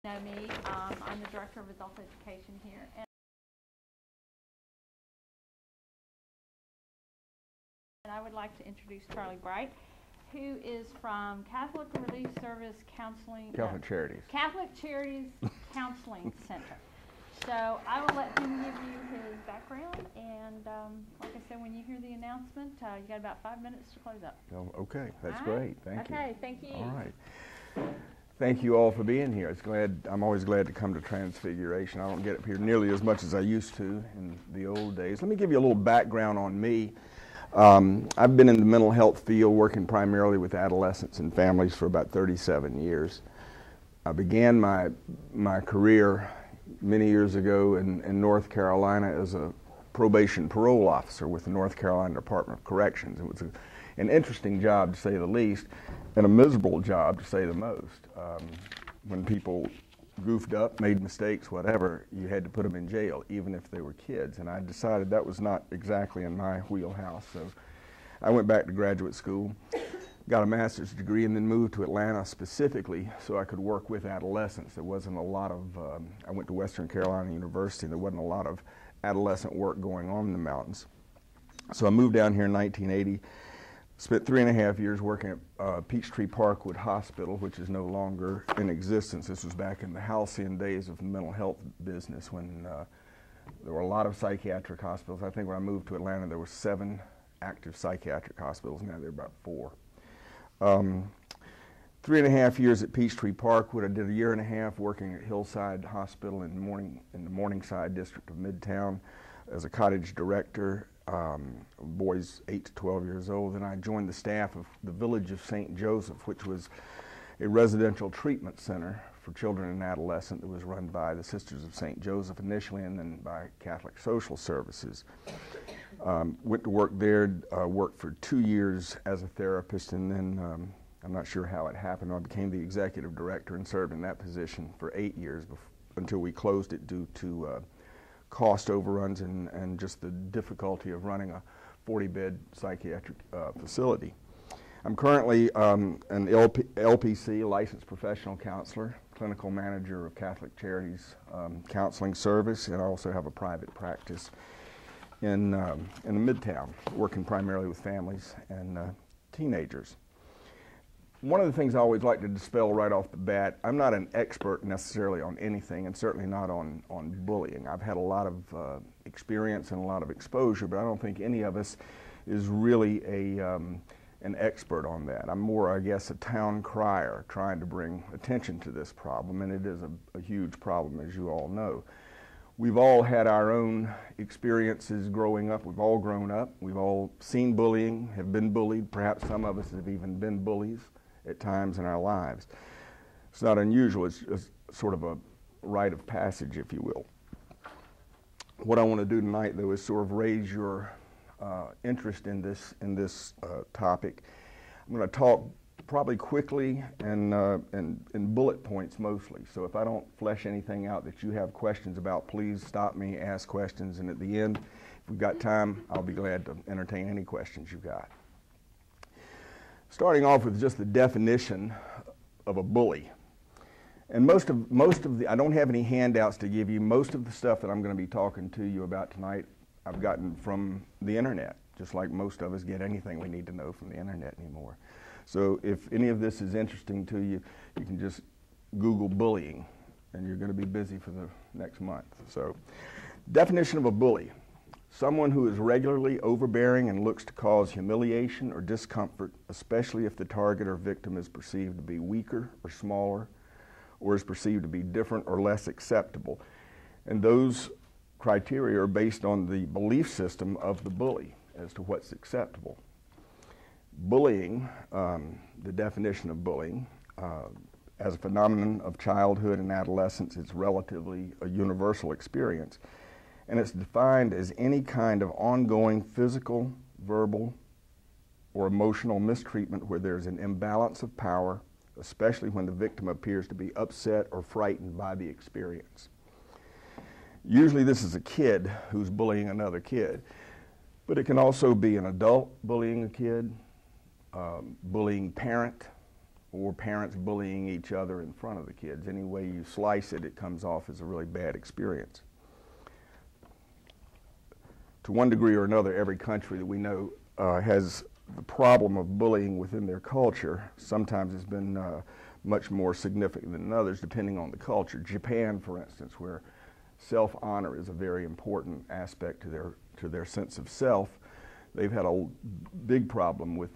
Know me. I'm the Director of Adult Education here. And I would like to introduce Charlie Bright, who is from Catholic Relief Service Counseling. Catholic Charities. Catholic Charities Counseling Center. So I will let him give you his background, and like I said, when you hear the announcement, you got about 5 minutes to close up. Oh, okay, that's great. Thank you. Okay, thank you. All right. Thank you all for being here. I'm always glad to come to Transfiguration. I don't get up here nearly as much as I used to in the old days. Let me give you a little background on me. I've been in the mental health field, working primarily with adolescents and families for about 37 years. I began my career many years ago in North Carolina as a probation parole officer with the North Carolina Department of Corrections. It was an interesting job, to say the least, and a miserable job, to say the most. When people goofed up, made mistakes, whatever, you had to put them in jail, even if they were kids. And I decided that was not exactly in my wheelhouse. So I went back to graduate school, got a master's degree, and then moved to Atlanta specifically so I could work with adolescents. There wasn't a lot of, I went to Western Carolina University, and there wasn't a lot of adolescent work going on in the mountains. So I moved down here in 1980, spent 3.5 years working at Peachtree Parkwood Hospital, which is no longer in existence. This was back in the halcyon days of the mental health business when there were a lot of psychiatric hospitals. I think when I moved to Atlanta, there were 7 active psychiatric hospitals. Now there are about 4. 3.5 years at Peachtree Parkwood. I did 1.5 years working at Hillside Hospital in the Morningside district of Midtown as a cottage director. Boys 8 to 12 years old. Then I joined the staff of the Village of St. Joseph, which was a residential treatment center for children and adolescents that was run by the Sisters of St. Joseph initially, and then by Catholic Social Services. Went to work there, worked for 2 years as a therapist, and then I'm not sure how it happened. I became the executive director and served in that position for 8 years until we closed it due to cost overruns and just the difficulty of running a 40-bed psychiatric facility. I'm currently an LPC, licensed professional counselor, clinical manager of Catholic Charities Counseling Service, and I also have a private practice in the Midtown, working primarily with families and teenagers. One of the things I always like to dispel right off the bat, I'm not an expert necessarily on anything, and certainly not on bullying. I've had a lot of experience and a lot of exposure, but I don't think any of us is really an expert on that. I'm more, I guess, a town crier trying to bring attention to this problem, and it is a huge problem, as you all know. We've all had our own experiences growing up. We've all grown up. We've all seen bullying, have been bullied. Perhaps some of us have even been bullies at times in our lives. It's not unusual. It's just sort of a rite of passage, if you will. What I want to do tonight, though, is sort of raise your interest in this topic. I'm going to talk probably quickly and in bullet points mostly. So if I don't flesh anything out that you have questions about, please stop me, ask questions, and at the end, if we've got time, I'll be glad to entertain any questions you've got. Starting off with just the definition of a bully. And most of the, I don't have any handouts to give you. Most of the stuff that I'm going to be talking to you about tonight, I've gotten from the internet, just like most of us get anything we need to know from the internet anymore. So if any of this is interesting to you, you can just Google bullying, and you're going to be busy for the next month. So, definition of a bully. Someone who is regularly overbearing and looks to cause humiliation or discomfort, especially if the target or victim is perceived to be weaker or smaller, or is perceived to be different or less acceptable. And those criteria are based on the belief system of the bully as to what's acceptable. Bullying, the definition of bullying, as a phenomenon of childhood and adolescence, it's relatively a universal experience. And it's defined as any kind of ongoing physical, verbal, or emotional mistreatment where there's an imbalance of power, especially when the victim appears to be upset or frightened by the experience. Usually this is a kid who's bullying another kid, but it can also be an adult bullying a kid, bullying parent, or parents bullying each other in front of the kids. Any way you slice it, it comes off as a really bad experience. To one degree or another, every country that we know has the problem of bullying within their culture. Sometimes it's been much more significant than others, depending on the culture. Japan, for instance, where self-honor is a very important aspect to their sense of self, they've had a big problem with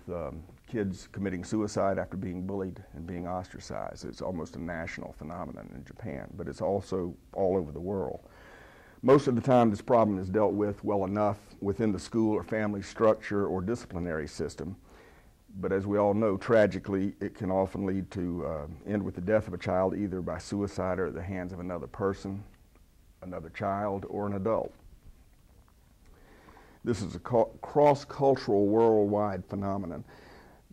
kids committing suicide after being bullied and being ostracized. It's almost a national phenomenon in Japan, but it's also all over the world. Most of the time, this problem is dealt with well enough within the school or family structure or disciplinary system. But as we all know, tragically, it can often lead to end with the death of a child, either by suicide or at the hands of another person, another child, or an adult. This is a cross-cultural, worldwide phenomenon.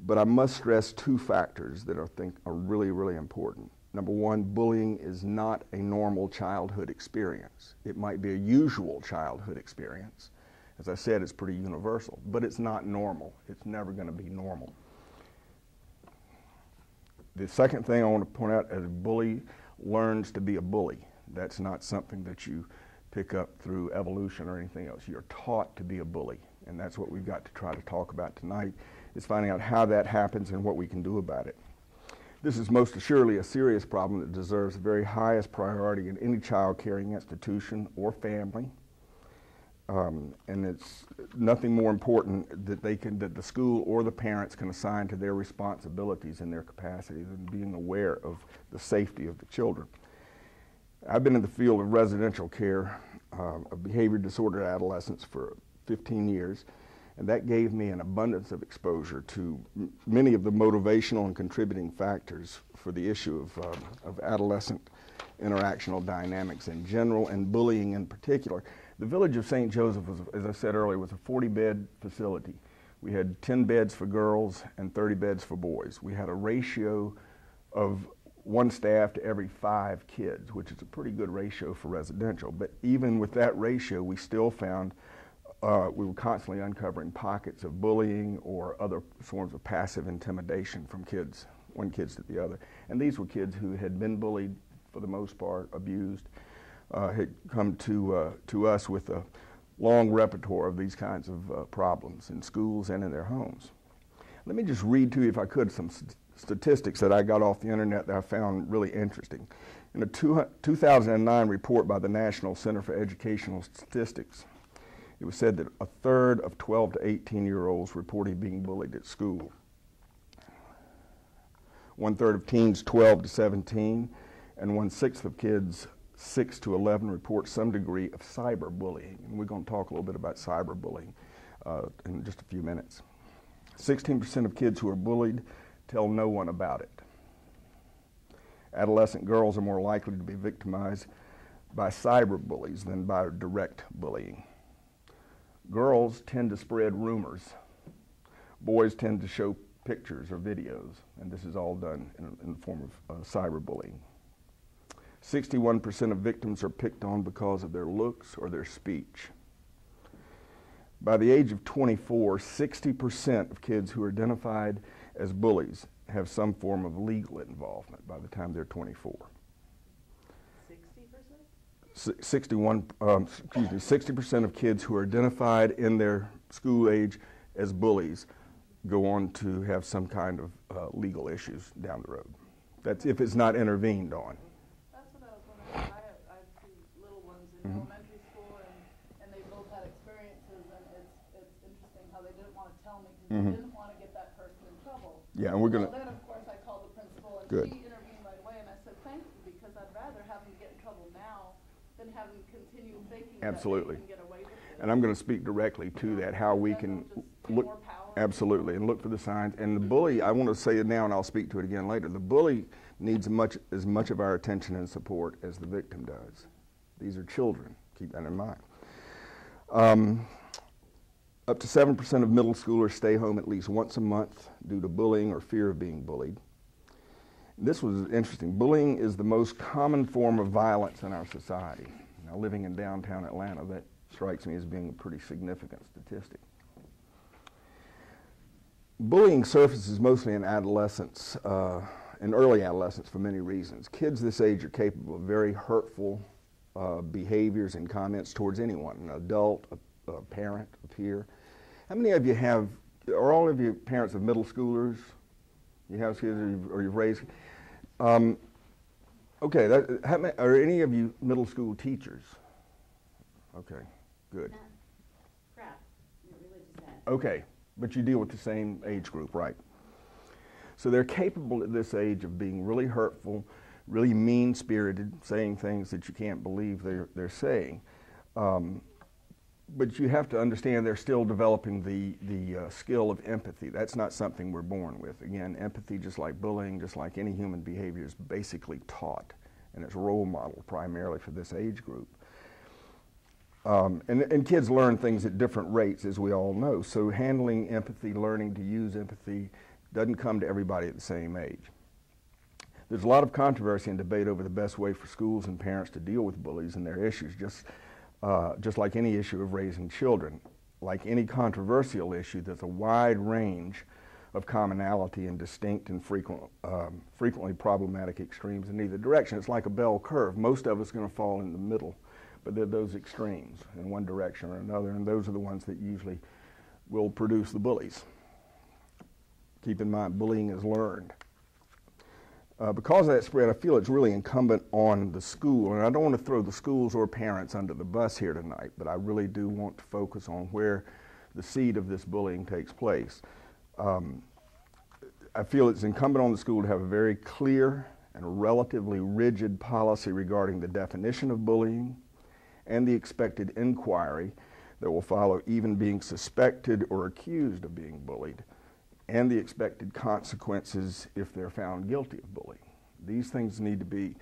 But I must stress two factors that I think are really, really important. Number one, bullying is not a normal childhood experience. It might be a usual childhood experience. As I said, it's pretty universal, but it's not normal. It's never going to be normal. The second thing I want to point out is a bully learns to be a bully. That's not something that you pick up through evolution or anything else. You're taught to be a bully, and that's what we've got to try to talk about tonight, is finding out how that happens and what we can do about it. This is most assuredly a serious problem that deserves the very highest priority in any child-caring institution or family. And it's nothing more important that the school or the parents can assign to their responsibilities in their capacity than being aware of the safety of the children. I've been in the field of residential care of behavior disordered adolescents for 15 years. And that gave me an abundance of exposure to many of the motivational and contributing factors for the issue of adolescent interactional dynamics in general and bullying in particular. The village of St. Joseph, was, as I said earlier, was a 40-bed facility. We had 10 beds for girls and 30 beds for boys. We had a ratio of 1 staff to every 5 kids, which is a pretty good ratio for residential. But even with that ratio, we still found we were constantly uncovering pockets of bullying or other forms of passive intimidation from kids, one kid to the other. And these were kids who had been bullied for the most part, abused, had come to us with a long repertoire of these kinds of problems in schools and in their homes. Let me just read to you, if I could, some statistics that I got off the internet that I found really interesting. In a 2009 report by the National Center for Educational Statistics, it was said that a third of 12 to 18-year-olds reported being bullied at school. 1/3 of teens 12 to 17, and 1/6 of kids 6 to 11 report some degree of cyberbullying. And we're going to talk a little bit about cyberbullying in just a few minutes. 16% of kids who are bullied tell no one about it. Adolescent girls are more likely to be victimized by cyberbullies than by direct bullying. Girls tend to spread rumors. Boys tend to show pictures or videos, and this is all done in the form of cyberbullying. 61% of victims are picked on because of their looks or their speech. By the age of 24, 60% of kids who are identified as bullies have some form of legal involvement by the time they're 24. 60% of kids who are identified in their school age as bullies go on to have some kind of legal issues down the road. That's if it's not intervened on. That's what I was wondering. I have 2 little ones in elementary school, and they both had experiences, and it's interesting how they didn't want to tell me because they didn't want to get that person in trouble. Yeah, and we're going to... Then, of course, I called the principal, and Good. she intervened right away, and I said, thank you, because I'd rather have them get in trouble now than have them continue thinking Absolutely. that they can get away with it. And I'm going to speak directly to that, how we can look... More power. Absolutely, and look for the signs. And the bully, I want to say it now, and I'll speak to it again later, the bully needs as much of our attention and support as the victim does. These are children, keep that in mind. Up to 7% of middle schoolers stay home at least once a month due to bullying or fear of being bullied. This was interesting. Bullying is the most common form of violence in our society. Now, living in downtown Atlanta, that strikes me as being a pretty significant statistic. Bullying surfaces mostly in adolescence, in early adolescence for many reasons. Kids this age are capable of very hurtful behaviors and comments towards anyone, an adult, a parent, a peer. How many of you are all of you parents of middle schoolers? You have kids or you've raised? Okay, are any of you middle school teachers? Okay, good. No. Crap. You're religious ed. Okay, but you deal with the same age group, right? So they're capable at this age of being really hurtful, really mean-spirited, saying things that you can't believe they're saying. But you have to understand they're still developing the skill of empathy. That's not something we're born with. Again, empathy, just like bullying, just like any human behavior, is basically taught, and it's role modeled primarily for this age group. And kids learn things at different rates, as we all know. So handling empathy, learning to use empathy, doesn't come to everybody at the same age. There's a lot of controversy and debate over the best way for schools and parents to deal with bullies and their issues, just like any issue of raising children. Like any controversial issue, there's a wide range of commonality and distinct and frequently problematic extremes in either direction. It's like a bell curve. Most of us are going to fall in the middle, but there are those extremes in one direction or another, and those are the ones that usually will produce the bullies. Keep in mind, bullying is learned. Because of that spread, I feel it's really incumbent on the school, and I don't want to throw the schools or parents under the bus here tonight, but I really do want to focus on where the seed of this bullying takes place. I feel it's incumbent on the school to have a very clear and relatively rigid policy regarding the definition of bullying and the expected inquiry that will follow even being suspected or accused of being bullied, and the expected consequences if they're found guilty of bullying. These things need to be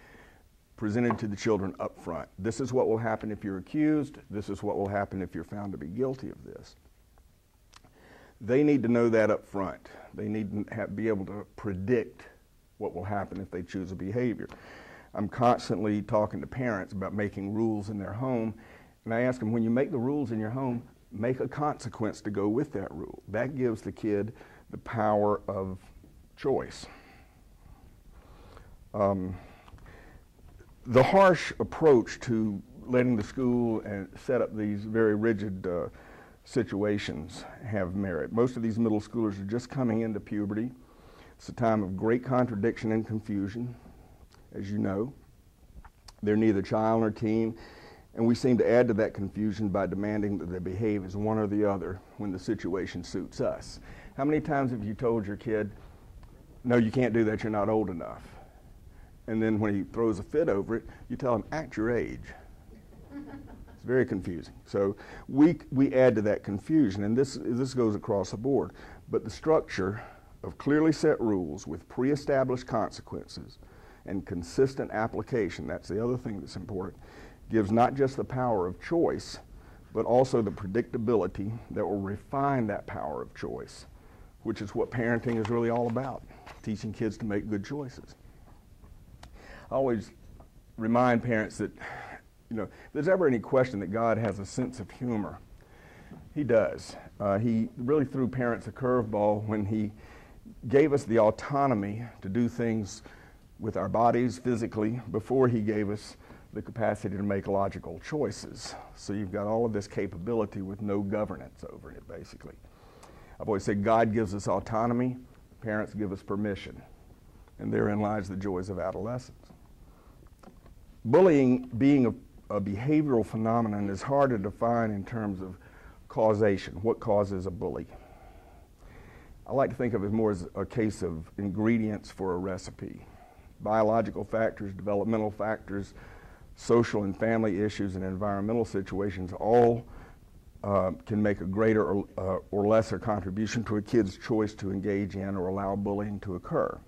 presented to the children up front. This is what will happen if you're accused. This is what will happen if you're found to be guilty of this. They need to know that up front. They need to be able to predict what will happen if they choose a behavior. I'm constantly talking to parents about making rules in their home, and I ask them, when you make the rules in your home, make a consequence to go with that rule. That gives the kid the power of choice. The harsh approach to letting the school and set up these very rigid situations have merit. Most of these middle schoolers are just coming into puberty. It's a time of great contradiction and confusion, as you know. They're neither child nor teen, and we seem to add to that confusion by demanding that they behave as one or the other when the situation suits us. How many times have you told your kid, no, you can't do that, you're not old enough? And then when he throws a fit over it, you tell him, act your age. It's very confusing. So we add to that confusion, and this goes across the board. But the structure of clearly set rules with pre-established consequences and consistent application, that's the other thing that's important, gives not just the power of choice, but also the predictability that will refine that power of choice, which is what parenting is really all about, teaching kids to make good choices. I always remind parents that, if there's ever any question that God has a sense of humor, He does. He really threw parents a curveball when He gave us the autonomy to do things with our bodies physically before He gave us the capacity to make logical choices. So you've got all of this capability with no governance over it, basically. I've always said God gives us autonomy, parents give us permission, and therein lies the joys of adolescence. Bullying, being a behavioral phenomenon, is hard to define in terms of causation. What causes a bully? I like to think of it more as a case of ingredients for a recipe. Biological factors, developmental factors, social and family issues, and environmental situations all can make a greater or lesser contribution to a kid's choice to engage in or allow bullying to occur.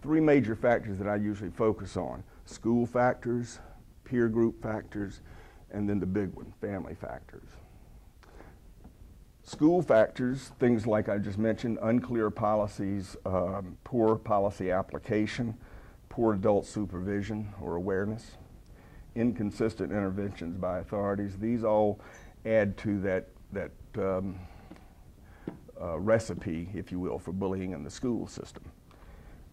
Three major factors that I usually focus on: school factors, peer group factors, and then the big one, family factors. School factors, things like I just mentioned, unclear policies, poor policy application, poor adult supervision or awareness, inconsistent interventions by authorities. These all add to that recipe, if you will, for bullying in the school system.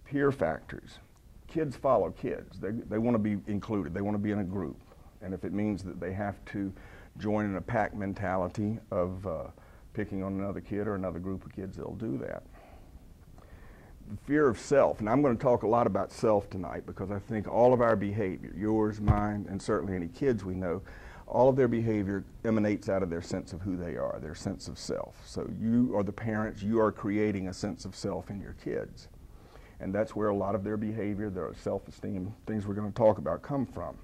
Peer factors. Kids follow kids. They want to be included. They want to be in a group. And if it means that they have to join in a pack mentality of picking on another kid or another group of kids, they'll do that. The fear of self, and I'm going to talk a lot about self tonight because I think all of our behavior, yours, mine, and certainly any kids we know, all of their behavior emanates out of their sense of who they are, their sense of self. So you are the parents, you are creating a sense of self in your kids. And that's where a lot of their behavior, their self-esteem, things we're going to talk about come from.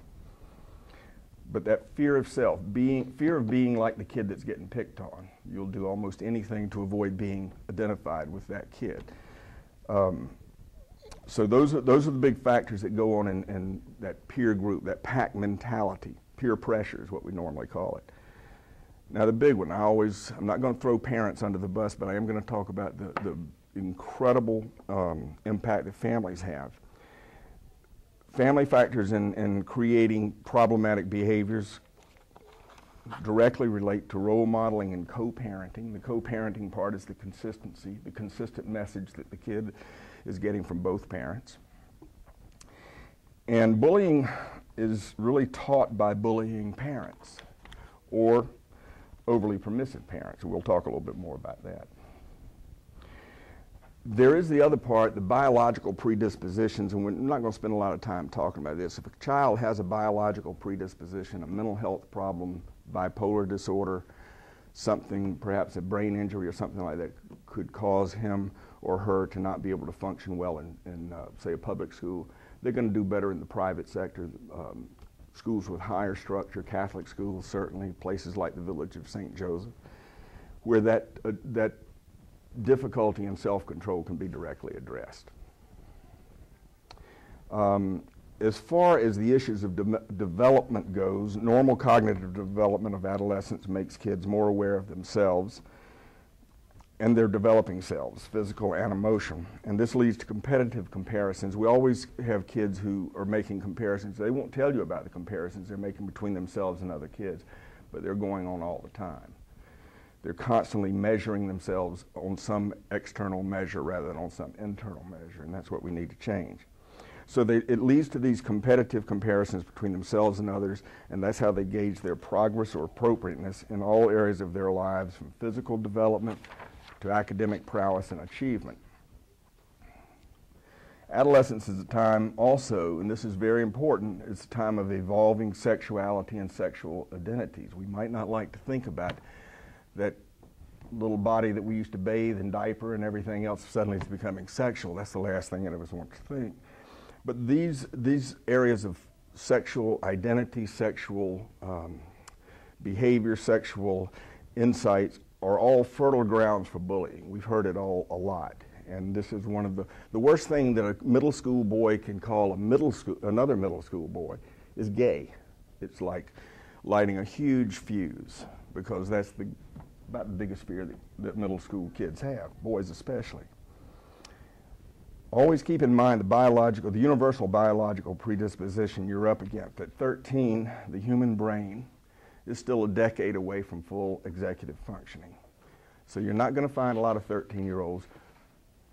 But that fear of self, fear of being like the kid that's getting picked on. You'll do almost anything to avoid being identified with that kid. So those are the big factors that go on in that peer group, that pack mentality. Peer pressure is what we normally call it. Now the big one, I'm not going to throw parents under the bus, but I am going to talk about the incredible impact that families have. Family factors in creating problematic behaviors directly relate to role modeling and co-parenting. The co-parenting part is the consistency, the consistent message that the kid is getting from both parents. And bullying is really taught by bullying parents or overly permissive parents. We'll talk a little bit more about that. There is the other part, the biological predispositions, and we're not going to spend a lot of time talking about this. If a child has a biological predisposition, a mental health problem, bipolar disorder, something, perhaps a brain injury or something like that could cause him or her to not be able to function well in say, a public school, they're going to do better in the private sector. Schools with higher structure, Catholic schools certainly, places like the village of St. Joseph, where that difficulty in self-control can be directly addressed. As far as the issues of development goes, normal cognitive development of adolescence makes kids more aware of themselves and their developing selves, physical and emotional. And this leads to competitive comparisons. We always have kids who are making comparisons. They won't tell you about the comparisons they're making between themselves and other kids, but they're going on all the time. They're constantly measuring themselves on some external measure rather than on some internal measure, and that's what we need to change. So it leads to these competitive comparisons between themselves and others, and that's how they gauge their progress or appropriateness in all areas of their lives, from physical development to academic prowess and achievement. Adolescence is a time also, and this is very important, it's a time of evolving sexuality and sexual identities. We might not like to think about that little body that we used to bathe and diaper and everything else suddenly is becoming sexual. That's the last thing any of us want to think. But these areas of sexual identity, sexual behavior, sexual insights are all fertile grounds for bullying. We've heard it all a lot. And this is one of the worst thing that a middle school boy can call another middle school boy is gay. It's like lighting a huge fuse, because that's about the biggest fear that middle school kids have, boys especially. Always keep in mind the universal biological predisposition you're up against. At 13, the human brain is still a decade away from full executive functioning. So you're not going to find a lot of 13-year-olds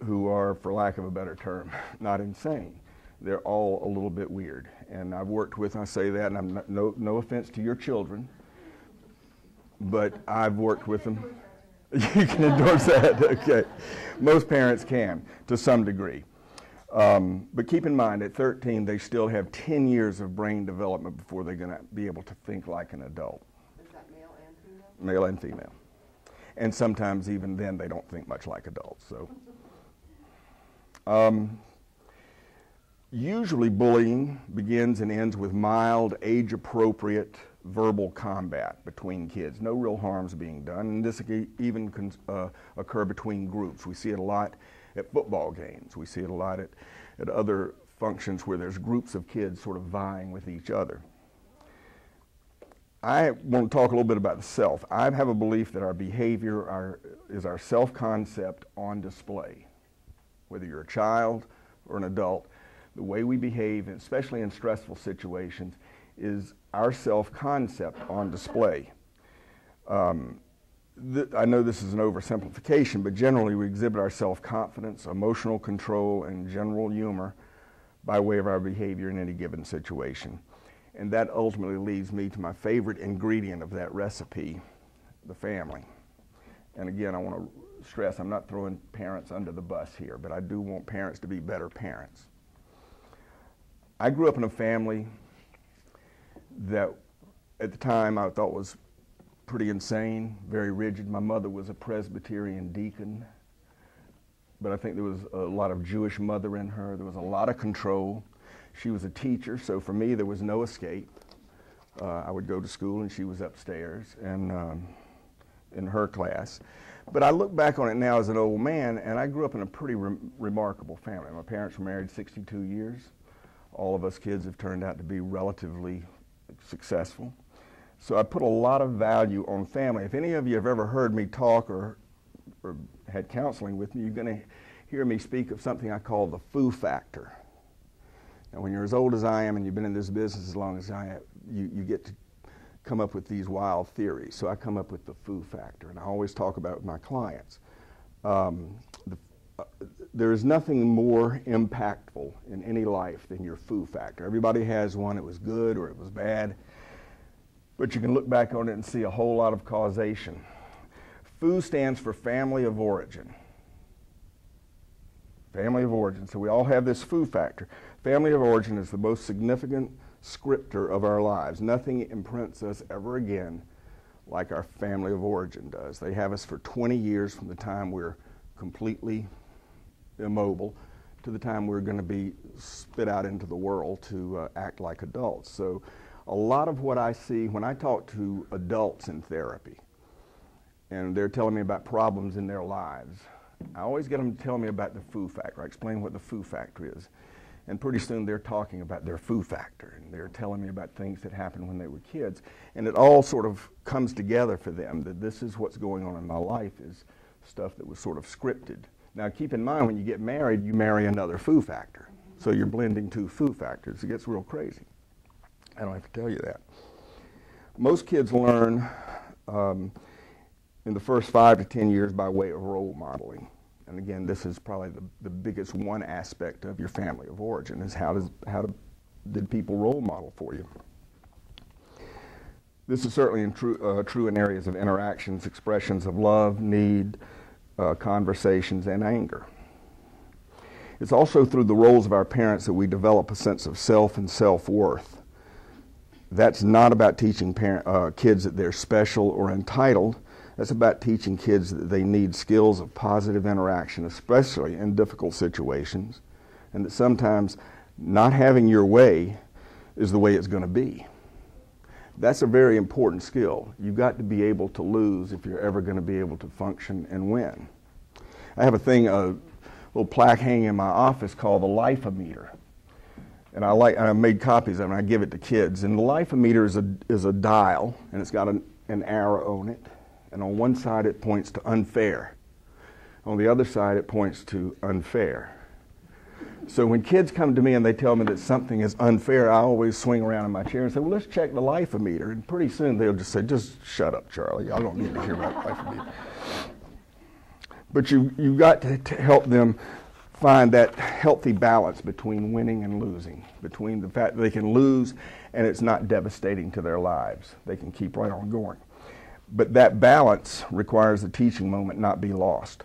who are, for lack of a better term, not insane. They're all a little bit weird. And I've worked with, I say that, and I'm not, no offense to your children, but I've worked with them. You can endorse that, okay. Most parents can, to some degree. But keep in mind, at 13, they still have 10 years of brain development before they're going to be able to think like an adult. Is that male and female? Male and female. And sometimes even then they don't think much like adults. So, usually bullying begins and ends with mild, age-appropriate verbal combat between kids. No real harm's being done, and this can even occur between groups. We see it a lot at football games. We see it a lot at other functions where there's groups of kids sort of vying with each other. I want to talk a little bit about the self. I have a belief that our behavior is our self-concept on display. Whether you're a child or an adult, the way we behave, especially in stressful situations, is our self-concept on display. I know this is an oversimplification, but generally we exhibit our self-confidence, emotional control, and general humor by way of our behavior in any given situation. And that ultimately leads me to my favorite ingredient of that recipe, the family. And again, I want to stress, I'm not throwing parents under the bus here, but I do want parents to be better parents. I grew up in a family that at the time I thought was pretty insane, very rigid. My mother was a Presbyterian deacon, but I think there was a lot of Jewish mother in her. There was a lot of control. She was a teacher, so for me there was no escape. I would go to school and she was upstairs and in her class. But I look back on it now as an old man, and I grew up in a pretty remarkable family. My parents were married 62 years. All of us kids have turned out to be relatively successful. So I put a lot of value on family. If any of you have ever heard me talk or had counseling with me, you're going to hear me speak of something I call the foo factor. Now, when you're as old as I am and you've been in this business as long as I have, you get to come up with these wild theories. So I come up with the foo factor, and I always talk about it with my clients. There is nothing more impactful in any life than your foo factor. Everybody has one. It was good or it was bad. But you can look back on it and see a whole lot of causation. FOO stands for family of origin. Family of origin. So we all have this FOO factor. Family of origin is the most significant scriptor of our lives. Nothing imprints us ever again like our family of origin does. They have us for 20 years from the time we're completely immobile to the time we're going to be spit out into the world to act like adults. So a lot of what I see when I talk to adults in therapy and they're telling me about problems in their lives, I always get them to tell me about the foo factor. I explain what the foo factor is. And pretty soon they're talking about their foo factor, and they're telling me about things that happened when they were kids. And it all sort of comes together for them that this is what's going on in my life, is stuff that was sort of scripted. Now keep in mind, when you get married, you marry another foo factor. So you're blending two foo factors. It gets real crazy. I don't have to tell you that. Most kids learn in the first 5 to 10 years by way of role modeling. And again, this is probably the biggest one aspect of your family of origin, is how did people role model for you? This is certainly true in areas of interactions, expressions of love, need, conversations, and anger. It's also through the roles of our parents that we develop a sense of self and self-worth. That's not about teaching kids that they're special or entitled. That's about teaching kids that they need skills of positive interaction, especially in difficult situations, and that sometimes not having your way is the way it's going to be. That's a very important skill. You've got to be able to lose if you're ever going to be able to function and win. I have a little plaque hanging in my office called the Life-O-Meter. And I made copies of it and I give it to kids. And the Life-O-Meter is a dial, and it's got an arrow on it. And on one side it points to unfair. On the other side it points to unfair. So when kids come to me and they tell me that something is unfair, I always swing around in my chair and say, well, let's check the Life-O-Meter. And pretty soon they'll just say, just shut up, Charlie. I don't need to hear about Life-O-Meter. But you've got to help them find that healthy balance between winning and losing, between the fact that they can lose and it's not devastating to their lives. They can keep right on going. But that balance requires the teaching moment not be lost.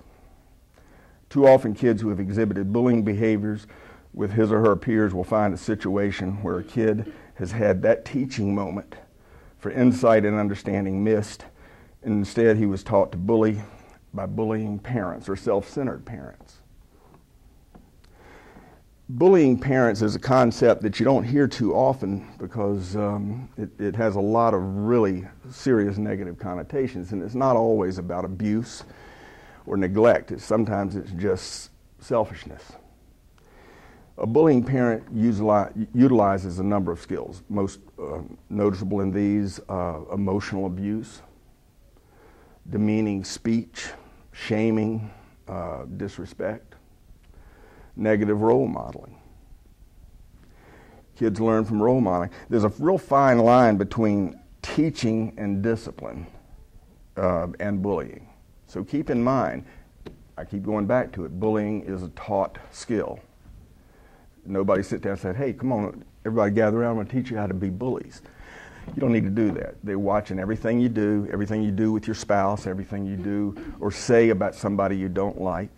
Too often kids who have exhibited bullying behaviors with his or her peers will find a situation where a kid has had that teaching moment for insight and understanding missed, and instead he was taught to bully by bullying parents or self-centered parents. Bullying parents is a concept that you don't hear too often because it has a lot of really serious negative connotations, and it's not always about abuse or neglect. Sometimes it's just selfishness. A bullying parent utilizes a number of skills. Most noticeable in these, emotional abuse, demeaning speech, shaming, disrespect, negative role modeling. Kids learn from role modeling. There's a real fine line between teaching and discipline. and bullying. So keep in mind, I keep going back to it, bullying is a taught skill. Nobody sit down and said, hey, come on, everybody gather around, I'm going to teach you how to be bullies. You don't need to do that. They're watching everything you do with your spouse, everything you do or say about somebody you don't like.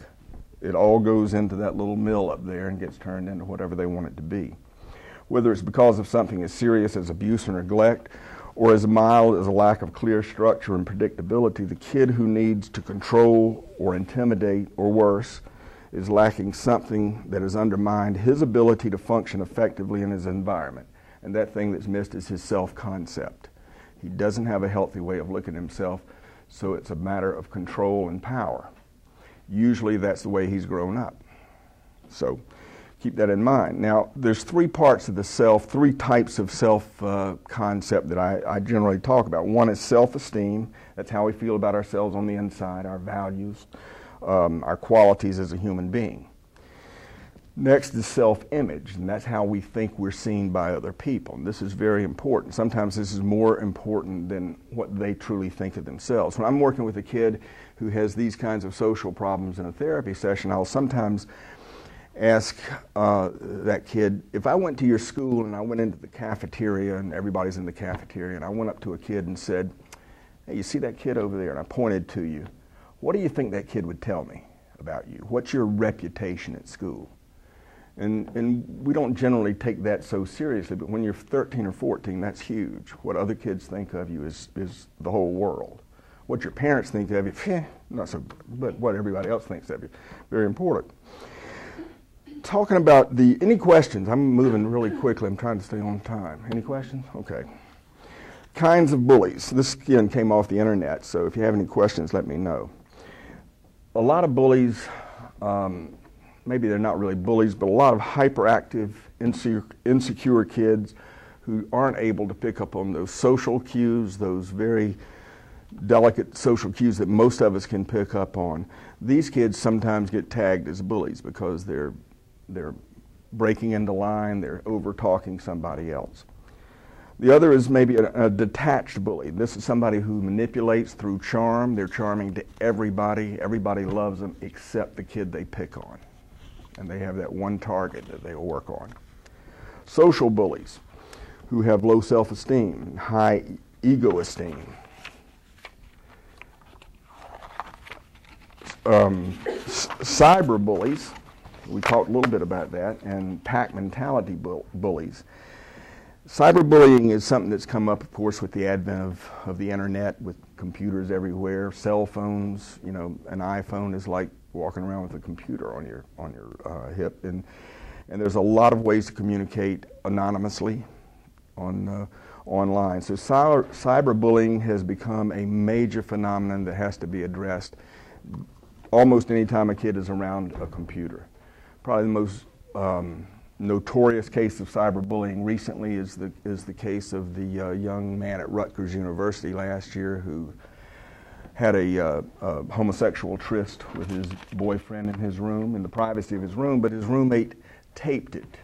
It all goes into that little mill up there and gets turned into whatever they want it to be. Whether it's because of something as serious as abuse or neglect, or as mild as a lack of clear structure and predictability, the kid who needs to control or intimidate or worse is lacking something that has undermined his ability to function effectively in his environment. And that thing that's missed is his self-concept. He doesn't have a healthy way of looking at himself, so it's a matter of control and power. Usually that's the way he's grown up. So keep that in mind. Now, there's three parts of the self, three types of self-concept that I generally talk about. One is self-esteem. That's how we feel about ourselves on the inside, our values, our qualities as a human being. Next is self-image, and that's how we think we're seen by other people. And this is very important. Sometimes this is more important than what they truly think of themselves. When I'm working with a kid who has these kinds of social problems in a therapy session, I'll sometimes ask that kid, if I went to your school and I went into the cafeteria and everybody's in the cafeteria and I went up to a kid and said, hey, you see that kid over there? And I pointed to you. What do you think that kid would tell me about you? What's your reputation at school? And we don't generally take that so seriously, but when you're 13 or 14, that's huge. What other kids think of you is the whole world. What your parents think of you, not so, but what everybody else thinks of you, very important. Talking about any questions? I'm moving really quickly. I'm trying to stay on time. Any questions? Okay. Kinds of bullies. This again came off the internet, so if you have any questions, let me know. A lot of bullies, maybe they're not really bullies, but a lot of hyperactive, insecure kids who aren't able to pick up on those social cues, those very delicate social cues that most of us can pick up on. These kids sometimes get tagged as bullies because they're breaking into line, they're over-talking somebody else. The other is maybe a detached bully. This is somebody who manipulates through charm. They're charming to everybody. Everybody loves them except the kid they pick on. And they have that one target that they'll work on. Social bullies who have low self-esteem, high ego esteem. Cyber bullies, we talked a little bit about that, and pack mentality bullies. Cyberbullying is something that's come up, of course, with the advent of the internet, with computers everywhere, cell phones. You know, an iPhone is like walking around with a computer on your hip, and there's a lot of ways to communicate anonymously online. So cyberbullying has become a major phenomenon that has to be addressed almost any time a kid is around a computer. Probably the most notorious case of cyberbullying recently is the case of the young man at Rutgers University last year who had a homosexual tryst with his boyfriend in his room, in the privacy of his room, but his roommate taped it.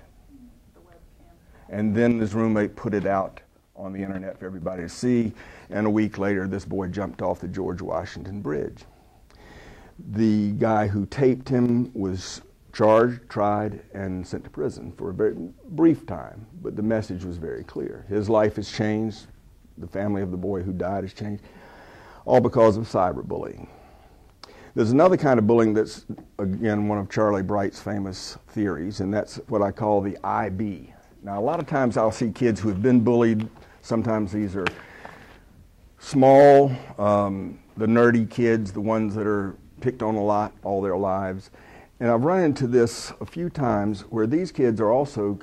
And then his roommate put it out on the internet for everybody to see, and a week later this boy jumped off the George Washington Bridge. The guy who taped him was charged, tried, and sent to prison for a very brief time, but the message was very clear. His life has changed, the family of the boy who died has changed, all because of cyberbullying. There's another kind of bullying that's, again, one of Charlie Bright's famous theories, and that's what I call the IB. Now, a lot of times I'll see kids who have been bullied. Sometimes these are small, the nerdy kids, the ones that are picked on a lot all their lives. And I've run into this a few times where these kids are also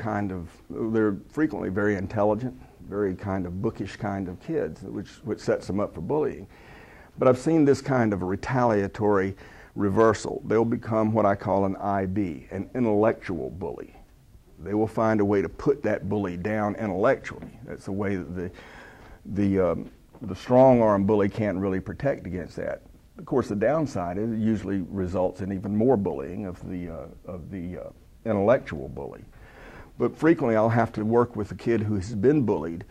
they're frequently very intelligent, very kind of bookish kind of kids, which sets them up for bullying. But I've seen this kind of a retaliatory reversal. They'll become what I call an IB, an intellectual bully. They will find a way to put that bully down intellectually. That's the way that the strong-arm bully can't really protect against that. Of course, the downside is it usually results in even more bullying of the intellectual bully. But frequently, I'll have to work with a kid who has been bullied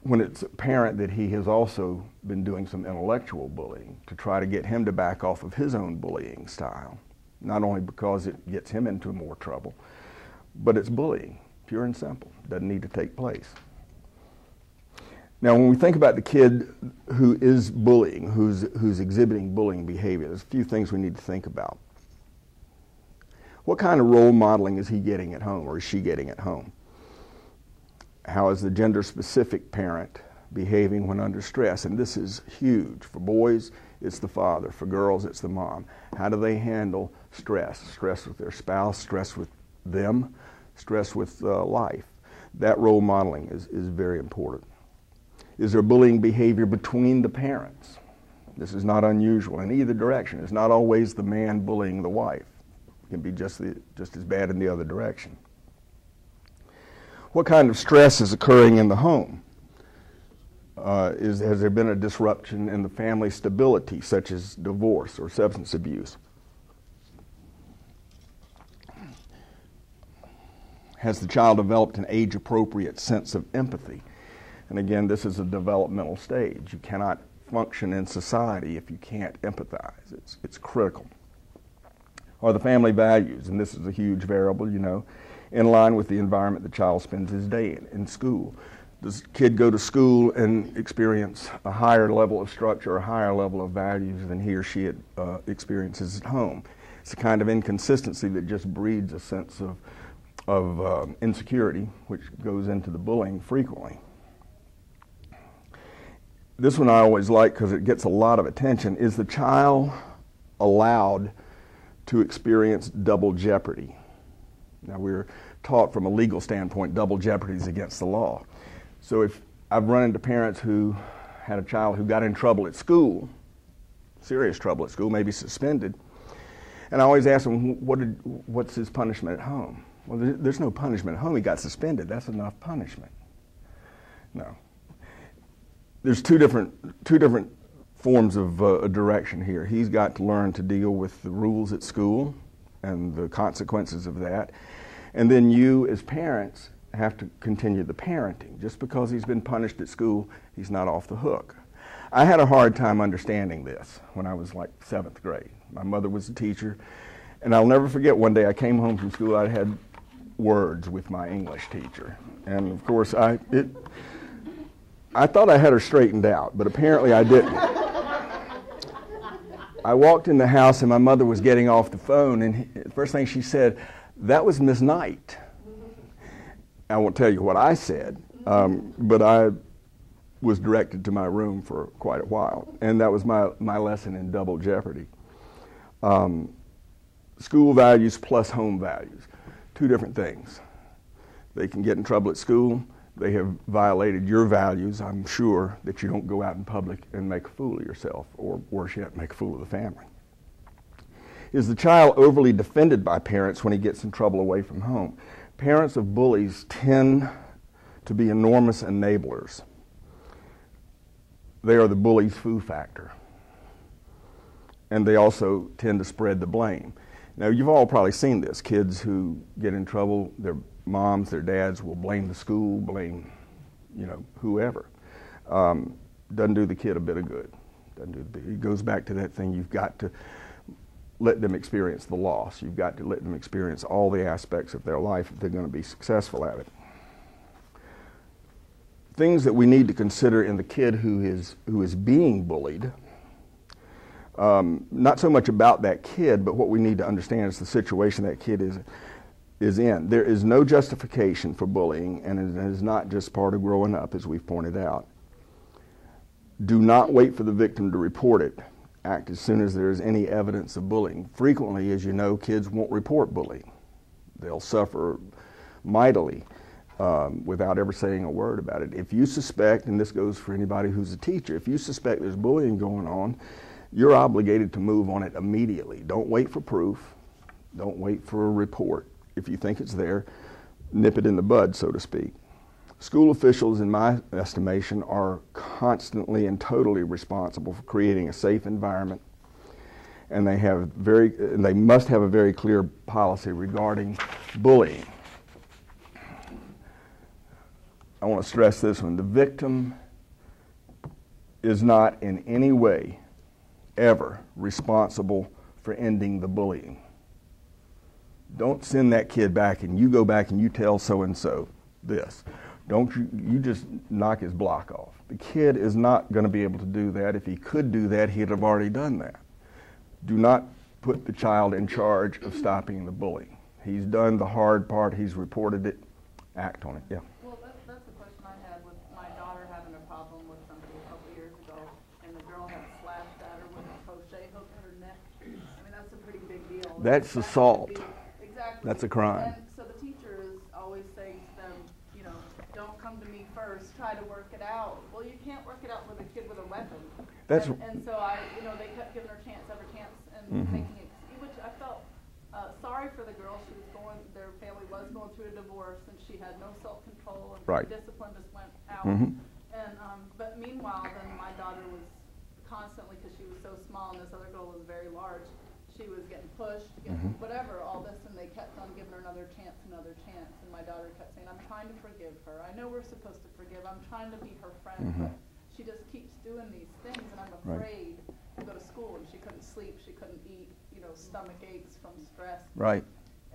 when it's apparent that he has also been doing some intellectual bullying to try to get him to back off of his own bullying style, not only because it gets him into more trouble, but it's bullying, pure and simple, doesn't need to take place. Now, when we think about the kid who is bullying, who's exhibiting bullying behavior, there's a few things we need to think about. What kind of role modeling is he getting at home, or is she getting at home? How is the gender-specific parent behaving when under stress? And this is huge. For boys, it's the father. For girls, it's the mom. How do they handle stress? Stress with their spouse, stress with them, stress with life. That role modeling is very important. Is there bullying behavior between the parents? This is not unusual in either direction. It's not always the man bullying the wife. It can be just as bad in the other direction. What kind of stress is occurring in the home? Has there been a disruption in the family stability, such as divorce or substance abuse? Has the child developed an age-appropriate sense of empathy? And again, this is a developmental stage. You cannot function in society if you can't empathize. It's critical. Are the family values, and this is a huge variable, you know, in line with the environment the child spends his day in school? Does the kid go to school and experience a higher level of structure, a higher level of values than he or she experiences at home? It's a kind of inconsistency that just breeds a sense of insecurity, which goes into the bullying frequently. This one I always like because it gets a lot of attention. Is the child allowed to experience double jeopardy? Now, we're taught from a legal standpoint, double jeopardy is against the law. So if I've run into parents who had a child who got in trouble at school, serious trouble at school, maybe suspended, and I always ask them, what's his punishment at home? Well, there's no punishment at home. He got suspended. That's enough punishment. No. There's two different forms of direction here. He's got to learn to deal with the rules at school and the consequences of that. And then you, as parents, have to continue the parenting. Just because he's been punished at school, he's not off the hook. I had a hard time understanding this when I was like 7th grade. My mother was a teacher, and I'll never forget one day I came home from school, I had words with my English teacher. And of course, I thought I had her straightened out, but apparently I didn't. I walked in the house and my mother was getting off the phone, and the first thing she said, "That was Miss Knight." I won't tell you what I said, but I was directed to my room for quite a while, and that was my lesson in double jeopardy. School values plus home values, two different things. They can get in trouble at school. They have violated your values. I'm sure that you don't go out in public and make a fool of yourself, or worse yet, make a fool of the family. Is the child overly defended by parents when he gets in trouble away from home? Parents of bullies tend to be enormous enablers. They are the bully's foo factor. And they also tend to spread the blame. Now, you've all probably seen this. Kids who get in trouble, their moms, their dads will blame the school, blame, whoever. Doesn't do the kid a bit of good. It goes back to that thing, you've got to let them experience the loss. You've got to let them experience all the aspects of their life if they're going to be successful at it. Things that we need to consider in the kid who is being bullied. Not so much about that kid, but what we need to understand is the situation that kid is in. There is no justification for bullying, and it is not just part of growing up, as we've pointed out. Do not wait for the victim to report it. Act as soon as there is any evidence of bullying. Frequently, as you know, kids won't report bullying. They'll suffer mightily without ever saying a word about it. If you suspect, and this goes for anybody who's a teacher, if you suspect there's bullying going on, you're obligated to move on it immediately. Don't wait for proof. Don't wait for a report. If you think it's there, nip it in the bud, so to speak. School officials, in my estimation, are constantly and totally responsible for creating a safe environment, and they must have a very clear policy regarding bullying. I want to stress this one. The victim is not in any way ever responsible for ending the bullying. Don't send that kid back and you go back and you tell so-and-so this. Don't you just knock his block off. The kid is not going to be able to do that. If he could do that, he'd have already done that. Do not put the child in charge of stopping the bullying. He's done the hard part. He's reported it. Act on it. Yeah. Well, that's the question I had with my daughter having a problem with somebody a couple years ago, and the girl had slashed at her with a crochet hook at her neck. I mean, that's a pretty big deal. That's assault. Exactly. That's a crime. And so the teacher is always saying to them, you know, don't come to me first, try to work it out. Well, you can't work it out with a kid with a weapon. And so they kept giving her chance after chance and making it, which I felt sorry for the girl. Their family was going through a divorce, and she had no self-control, and right. discipline just went out. And but meanwhile, then my daughter was constantly, because she was so small, and this other girl was very large, she was getting pushed, whatever, all this, and they kept on giving her another chance, and my daughter kept saying, I'm trying to forgive her. I know we're supposed to forgive. I'm trying to be her friend, but she just keeps doing these things, and I'm afraid to go to school. And she couldn't sleep, she couldn't eat, stomach aches from stress. Right.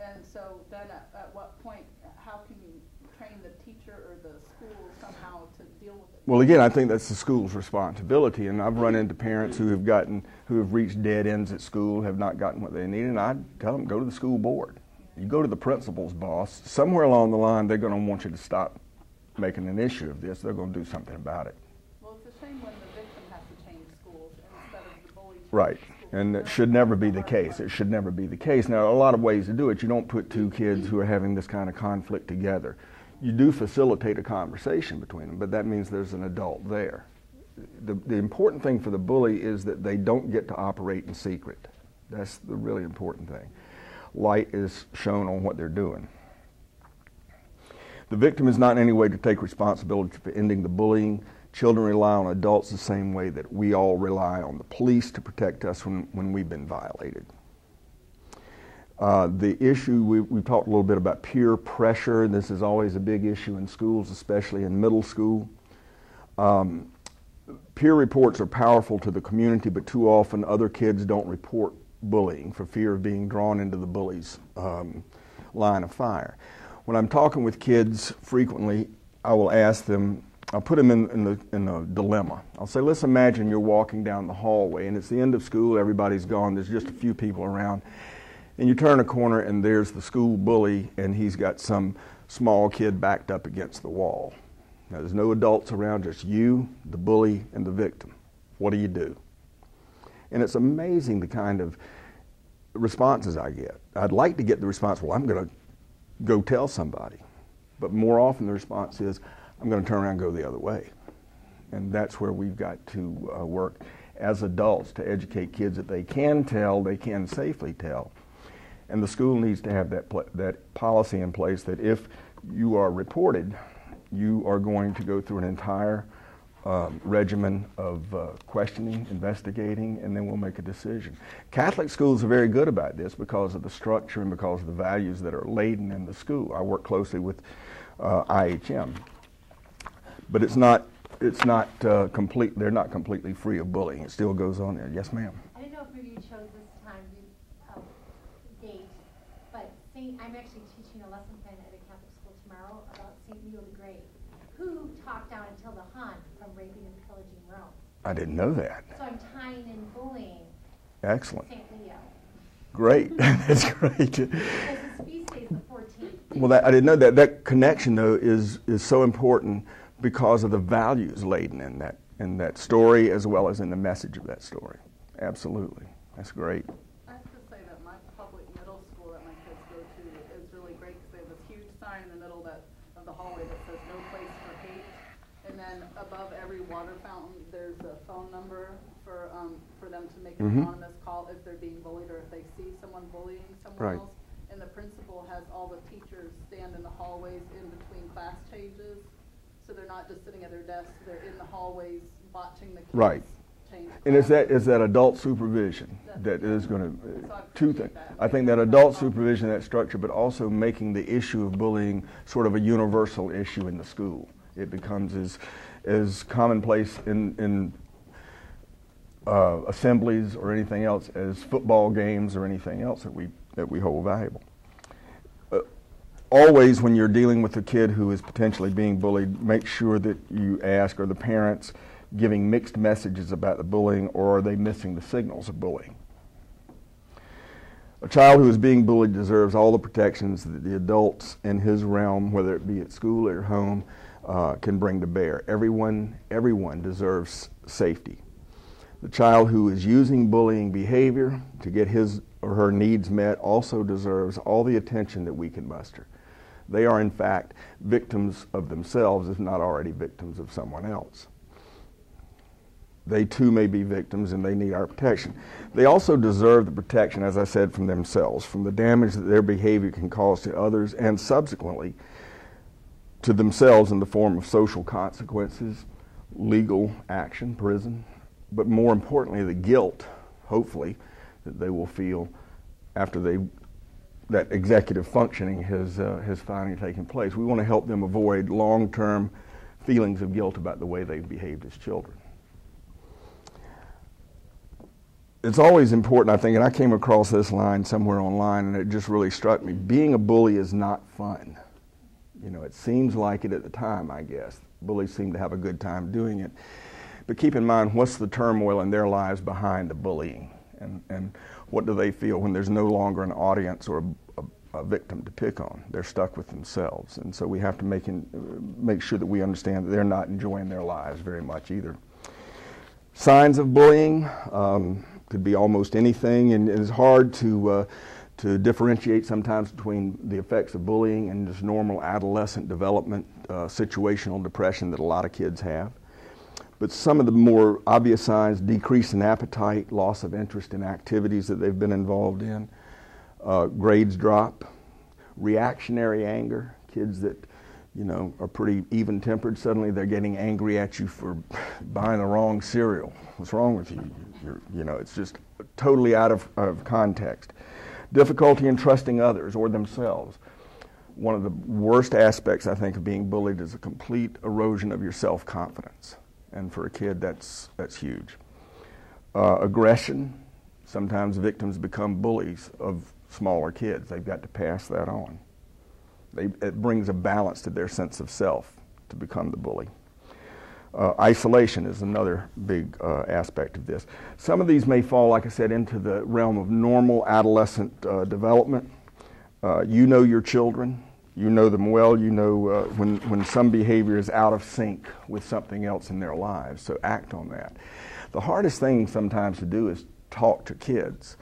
And so then at what point, how can you train the teacher or the school somehow to deal with it? Well, again, I think that's the school's responsibility, and I've run into parents who have reached dead ends at school, have not gotten what they need, and I tell them, go to the school board. You go to the principal's boss. Somewhere along the line, they're going to want you to stop making an issue of this. They're going to do something about it. Well, it's a shame when the victim has to change schools instead of the bully. Right. And it should never be the case. It should never be the case. Now, a lot of ways to do it. You don't put two kids who are having this kind of conflict together. You do facilitate a conversation between them, but that means there's an adult there. The important thing for the bully is that they don't get to operate in secret. That's the really important thing. Light is shown on what they're doing. The victim is not in any way to take responsibility for ending the bullying. Children rely on adults the same way that we all rely on the police to protect us when we've been violated. The issue, we talked a little bit about peer pressure. This is always a big issue in schools, especially in middle school. Peer reports are powerful to the community, but too often other kids don't report bullying for fear of being drawn into the bully's line of fire. When I'm talking with kids frequently, I will ask them, I'll put them in a dilemma. I'll say, let's imagine you're walking down the hallway and it's the end of school, everybody's gone, there's just a few people around, and you turn a corner and there's the school bully and he's got some small kid backed up against the wall. Now there's no adults around, just you, the bully, and the victim. What do? And it's amazing the kind of responses I get. I'd like to get the response, well, I'm going to go tell somebody. But more often the response is, I'm going to turn around and go the other way. And that's where we've got to work as adults to educate kids that they can tell, they can safely tell. And the school needs to have that policy in place that if you are reported, you are going to go through an entire regimen of questioning, investigating, and then we'll make a decision. Catholic schools are very good about this because of the structure and because of the values that are laden in the school. I work closely with IHM. But it's not complete. They're not completely free of bullying. It still goes on there. Yes, ma'am. I didn't know if maybe you chose this time date, but I'm actually teaching a lesson plan at a Catholic school tomorrow about Saint Leo the Great, who talked down Attila the Hun from raping and pillaging Rome. I didn't know that. So I'm tying in bullying. Excellent. Saint Leo. Great. That's great. Because his feast day is the 14th. Well, I didn't know that. That connection, though, is so important because of the values laden in that story as well as in the message of that story. Absolutely. That's great. I have to say that my public middle school that my kids go to is really great because they have this huge sign in the middle of the hallway that says no place for hate. And then above every water fountain, there's a phone number for them to make an anonymous call if they're being bullied or if they see someone bullying someone else. And the principal has all the teachers stand in the hallways in between class changes. So they're not just sitting at their desks, they're in the hallways watching the kids change. And is that adult supervision that is going to, two things. I think that adult supervision, that structure, but also making the issue of bullying sort of a universal issue in the school. It becomes as commonplace in assemblies or anything else as football games or anything else that we hold valuable. Always when you're dealing with a kid who is potentially being bullied, make sure that you ask, are the parents giving mixed messages about the bullying, or are they missing the signals of bullying? A child who is being bullied deserves all the protections that the adults in his realm, whether it be at school or home, can bring to bear. Everyone deserves safety. The child who is using bullying behavior to get his or her needs met also deserves all the attention that we can muster. They are, in fact, victims of themselves, if not already victims of someone else. They too may be victims and they need our protection. They also deserve the protection, as I said, from themselves, from the damage that their behavior can cause to others and subsequently to themselves in the form of social consequences, legal action, prison, but more importantly, the guilt, hopefully, that they will feel after that executive functioning has finally taken place. We want to help them avoid long-term feelings of guilt about the way they've behaved as children. It's always important, I think, and I came across this line somewhere online and it just really struck me. Being a bully is not fun. You know, it seems like it at the time, I guess. Bullies seem to have a good time doing it. But keep in mind, what's the turmoil in their lives behind the bullying? And what do they feel when there's no longer an audience or a victim to pick on? They're stuck with themselves. And so we have to make sure that we understand that they're not enjoying their lives very much either. Signs of bullying could be almost anything, and it's hard to differentiate sometimes between the effects of bullying and just normal adolescent development, situational depression that a lot of kids have. But some of the more obvious signs: decrease in appetite, loss of interest in activities that they've been involved in, grades drop, reactionary anger, kids that are pretty even-tempered, suddenly they're getting angry at you for buying the wrong cereal. What's wrong with you? It's just totally out of context. Difficulty in trusting others or themselves. One of the worst aspects, I think, of being bullied is a complete erosion of your self-confidence. And for a kid, that's huge. Aggression. Sometimes victims become bullies of smaller kids. They've got to pass that on. It brings a balance to their sense of self to become the bully. Isolation is another big aspect of this. Some of these may fall, like I said, into the realm of normal adolescent development. You know your children. You know them well. You know when some behavior is out of sync with something else in their lives, so act on that. The hardest thing sometimes to do is talk to kids.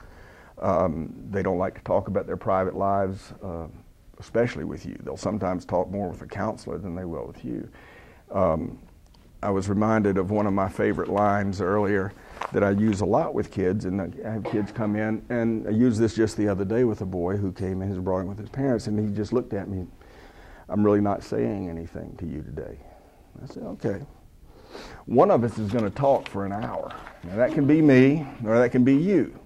They don't like to talk about their private lives, especially with you. They'll sometimes talk more with a counselor than they will with you. I was reminded of one of my favorite lines earlier that I use a lot with kids, and I have kids come in, and I used this just the other day with a boy who came in, he was brought in with his parents, and he just looked at me, "I'm really not saying anything to you today." I said, "Okay. One of us is going to talk for an hour. Now that can be me, or that can be you,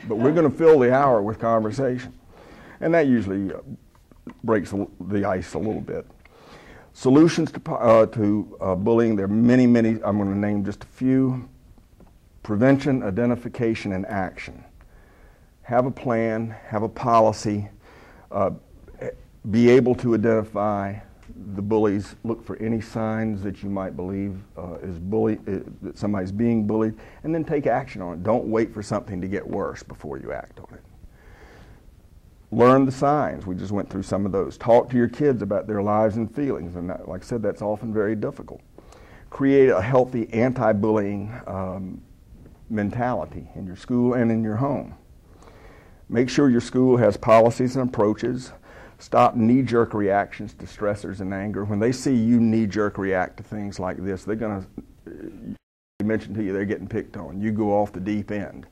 but we're going to fill the hour with conversation." And that usually breaks the ice a little bit. Solutions to bullying, there are many, I'm going to name just a few. Prevention, identification, and action. Have a plan, have a policy, be able to identify the bullies, look for any signs that you might believe that somebody's being bullied, and then take action on it. Don't wait for something to get worse before you act on it. Learn the signs. We just went through some of those. Talk to your kids about their lives and feelings, and like I said, that's often very difficult. Create a healthy anti-bullying mentality in your school and in your home. Make sure your school has policies and approaches. Stop knee-jerk reactions to stressors and anger. When they see you knee-jerk react to things like this, they're going to mention to you they're getting picked on. You go off the deep end.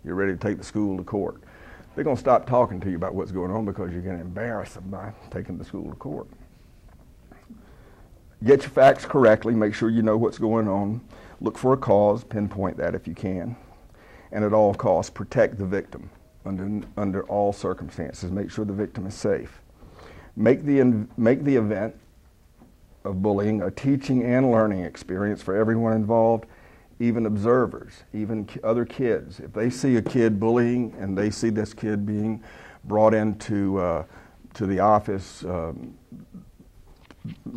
You're ready to take the school to court. They're going to stop talking to you about what's going on because you're going to embarrass them by taking the school to court. Get your facts correctly. Make sure you know what's going on. Look for a cause. Pinpoint that if you can. And at all costs, protect the victim under all circumstances. Make sure the victim is safe. Make the event of bullying a teaching and learning experience for everyone involved, even observers, even other kids. If they see a kid bullying and they see this kid being brought into to the office,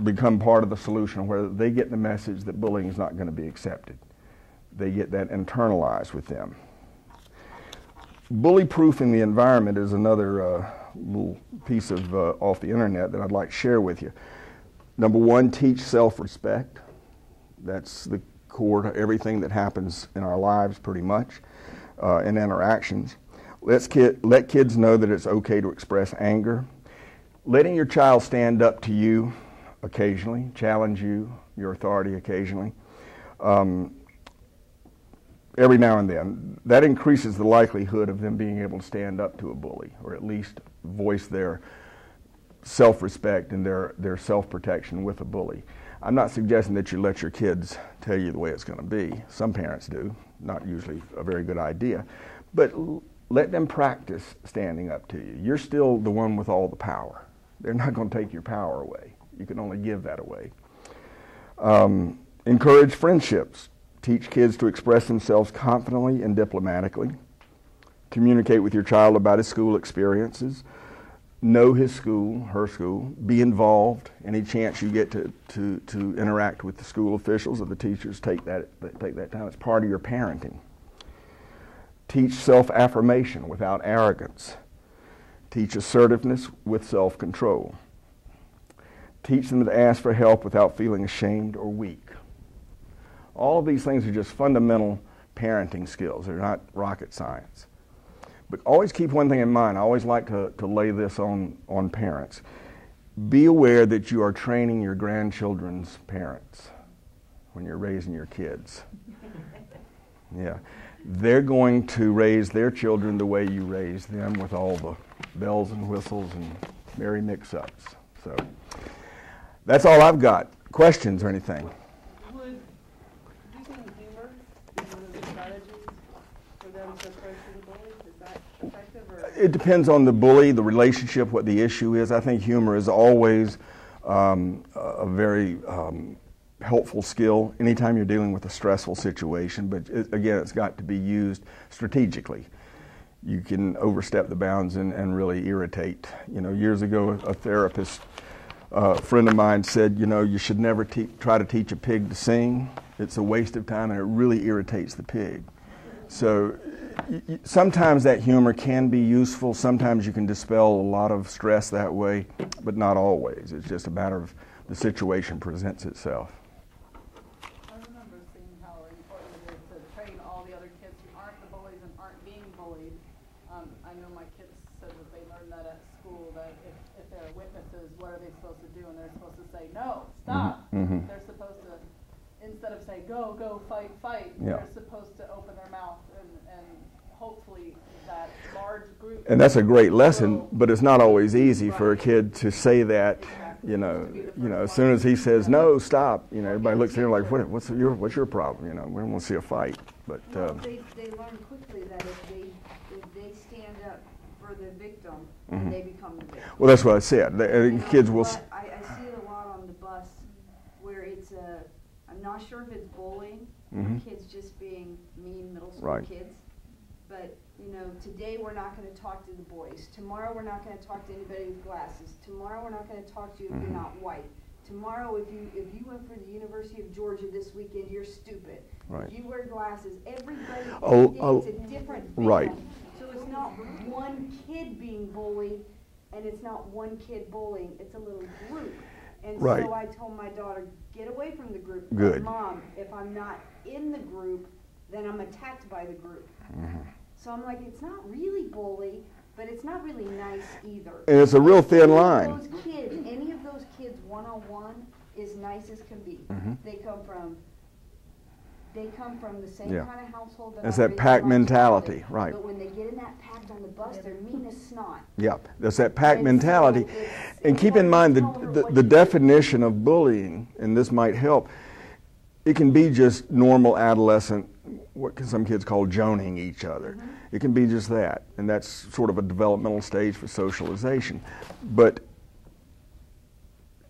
become part of the solution, where they get the message that bullying is not going to be accepted. They get that internalized with them. Bully-proofing the environment is another little piece of off the internet that I'd like to share with you. Number one, teach self-respect. That's the core to everything that happens in our lives, pretty much, in interactions. Let kids know that it's okay to express anger. Letting your child stand up to you occasionally, challenge you, your authority occasionally, every now and then, that increases the likelihood of them being able to stand up to a bully, or at least voice their self-respect and their self-protection with a bully. I'm not suggesting that you let your kids tell you the way it's going to be. Some parents do, not usually a very good idea. But let them practice standing up to you. You're still the one with all the power. They're not going to take your power away. You can only give that away. Encourage friendships. Teach kids to express themselves confidently and diplomatically. Communicate with your child about his school experiences. Know his school, her school. Be involved. Any chance you get to interact with the school officials or the teachers, take that time. It's part of your parenting. Teach self-affirmation without arrogance. Teach assertiveness with self-control. Teach them to ask for help without feeling ashamed or weak. All of these things are just fundamental parenting skills. They're not rocket science. But always keep one thing in mind. I always like to lay this on parents. Be aware that you are training your grandchildren's parents when you're raising your kids. Yeah. They're going to raise their children the way you raise them, with all the bells and whistles and merry mix-ups. So that's all I've got. Questions or anything? Would using humor be one of the strategies for them to approach the bully? Is that effective? Or? It depends on the bully, the relationship, what the issue is. I think humor is always a very helpful skill anytime you're dealing with a stressful situation, but again, it's got to be used strategically. You can overstep the bounds and really irritate. You know, years ago, a therapist, a friend of mine said, you know, you should never try to teach a pig to sing. It's a waste of time and it really irritates the pig. So sometimes that humor can be useful. Sometimes you can dispel a lot of stress that way, but not always. It's just a matter of the situation presents itself. I remember seeing how important it is to train all the other kids who aren't the bullies and aren't being bullied. I know my kids said that they learned that at school, that if there are witnesses, what are they supposed to do? And they're supposed to say, no, stop. Mm-hmm. They're supposed to, instead of say, go, fight, Yeah. they're supposed to open their mouth and hopefully that large group. And that's a great lesson, but it's not always easy for a kid to say that. You know, as soon as he says no, stop. You know, everybody looks at him like, what's your problem? You know, we don't want to see a fight. But Well, they learn quickly that if they stand up for the victim, Mhm. they become the victim. well, that's what I said. Kids will. But I see it a lot on the bus where it's I'm not sure if it's bullying, Mhm. kids just being mean middle school Right. kids. But, you know, today we're not going to talk to the boys. Tomorrow we're not going to talk to anybody with glasses. Tomorrow we're not going to talk to you if Mhm. you're not white. Tomorrow if you went for the University of Georgia this weekend, you're stupid. Right. If you wear glasses, everybody Oh, it's a different thing. right. So it's not one kid being bullied and it's not one kid bullying, it's a little group. And Right. so I told my daughter, get away from the group. Good. Mom, if I'm not in the group, then I'm attacked by the group. Mhm. So So I'm like, it's not really bully, but it's not really nice either. And it's a real thin Any of line. those kids, any of those kids one-on-one is nice as can be. Mhm. They come from the same Yeah. kind of household that It's I that raised pack my mentality, child in. right. But when they get in that pack on the bus, they're mean as snot. Yep, that's that pack And mentality. so it's- And keep in mind the definition of bullying, and this might help, it can be just normal adolescent, what some kids call joning each other. It can be just that, and that's sort of a developmental stage for socialization. But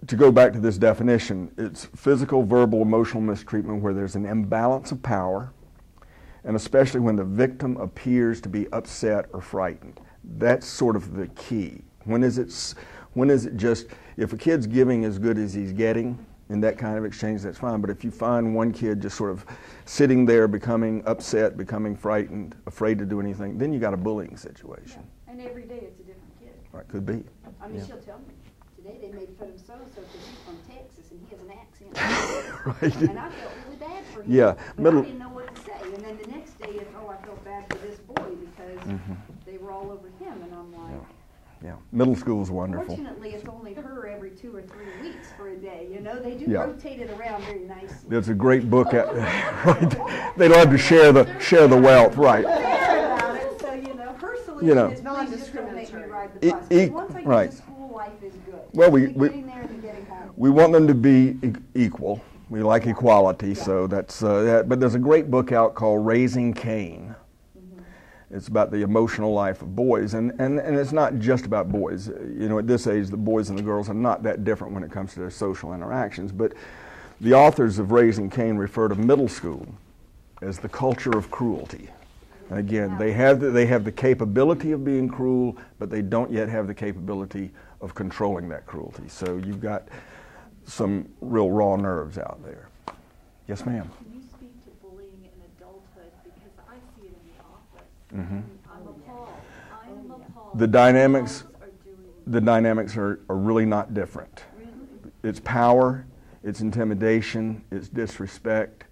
to go back to this definition, it's physical, verbal, emotional mistreatment where there's an imbalance of power, and especially when the victim appears to be upset or frightened. That's sort of the key. When is it just, if a kid's giving as good as he's getting in that kind of exchange, that's fine. But if you find one kid just sort of sitting there, becoming upset, becoming frightened, afraid to do anything, then you got a bullying situation. And every day it's a different kid. Right, could be. I mean, she'll tell me, today they made fun of so-and-so because he's from Texas and he has an accent. Right. And I felt really bad for him. Yeah, But I didn't know what to say. And then the next day it's, oh, I felt bad for this boy because they were all over him. And I'm like, Yeah, middle school's wonderful. fortunately, it's only her every 2 or 3 weeks for a day. You know, they do Yeah. rotate it around very nicely. There's a great book out right. They don't have to share the wealth, right. Fair about it, so, you know, her solution You know. is please just don't make me ride the E- bus. e- 'Cause once I get right. to school, life is good. Well, The getting there and the getting home. We want them to be equal. We like equality, so that's that. But there's a great book out called Raising Cain. It's about the emotional life of boys, and it's not just about boys. You know, at this age, the boys and the girls are not that different when it comes to their social interactions. But the authors of Raising Cain refer to middle school as the culture of cruelty. And again, they have the capability of being cruel, but they don't yet have the capability of controlling that cruelty. So you've got some real raw nerves out there. Yes, ma'am. Can you speak to bullying in adulthood? Because I see it in the office. I'm appalled. I am appalled. The dynamics, Adults are doing the dynamics are really not different. It's power, it's intimidation, it's disrespect,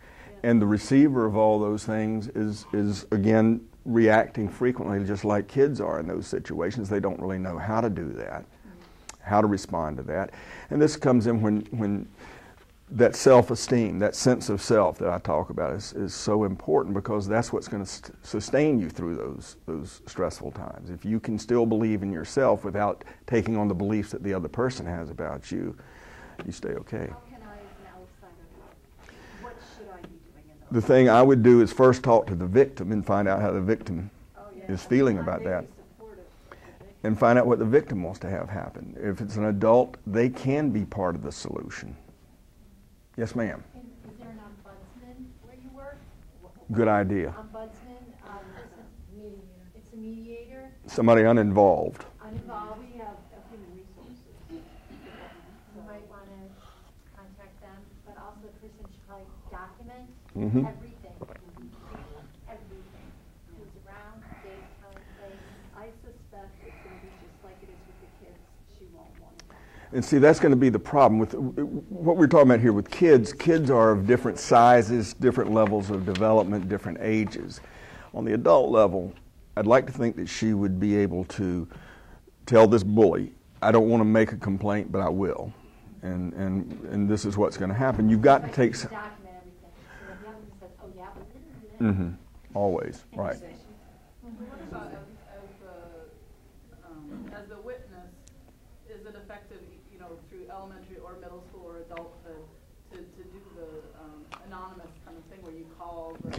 and the receiver of all those things is again reacting frequently just like kids are in those situations. They don't really know how to do that, how to respond to that. And this comes in when that self-esteem, that sense of self that I talk about is so important, because that's what's going to sustain you through those stressful times. If you can still believe in yourself without taking on the beliefs that the other person has about you, you stay okay. How can I, as an outsider, help? What should I be doing in those? The thing I would do is first talk to the victim and find out how the victim is feeling about that, and find out what the victim wants to have happen. If it's an adult, they can be part of the solution. Yes, ma'am. And is there an ombudsman where you work? Good idea. Ombudsman, it's a mediator, Somebody uninvolved. uninvolved. We have human resources. You might want to contact them, but also the person should probably document everything. Everything. Who's around, date, time, place. I suspect it's going to be just like it is with the kids. She won't want to. And see, that's going to be the problem with what we're talking about here with kids. Kids are of different sizes, different levels of development, different ages. On the adult level, I'd like to think that she would be able to tell this bully, I don't want to make a complaint, but I will. And this is what's going to happen. You've got to take some... Document everything. So that the other one says, oh, yeah, but Always, right. What about as the witness, is it effective, you know, through elementary or middle school or adulthood to do the anonymous kind of thing where you call the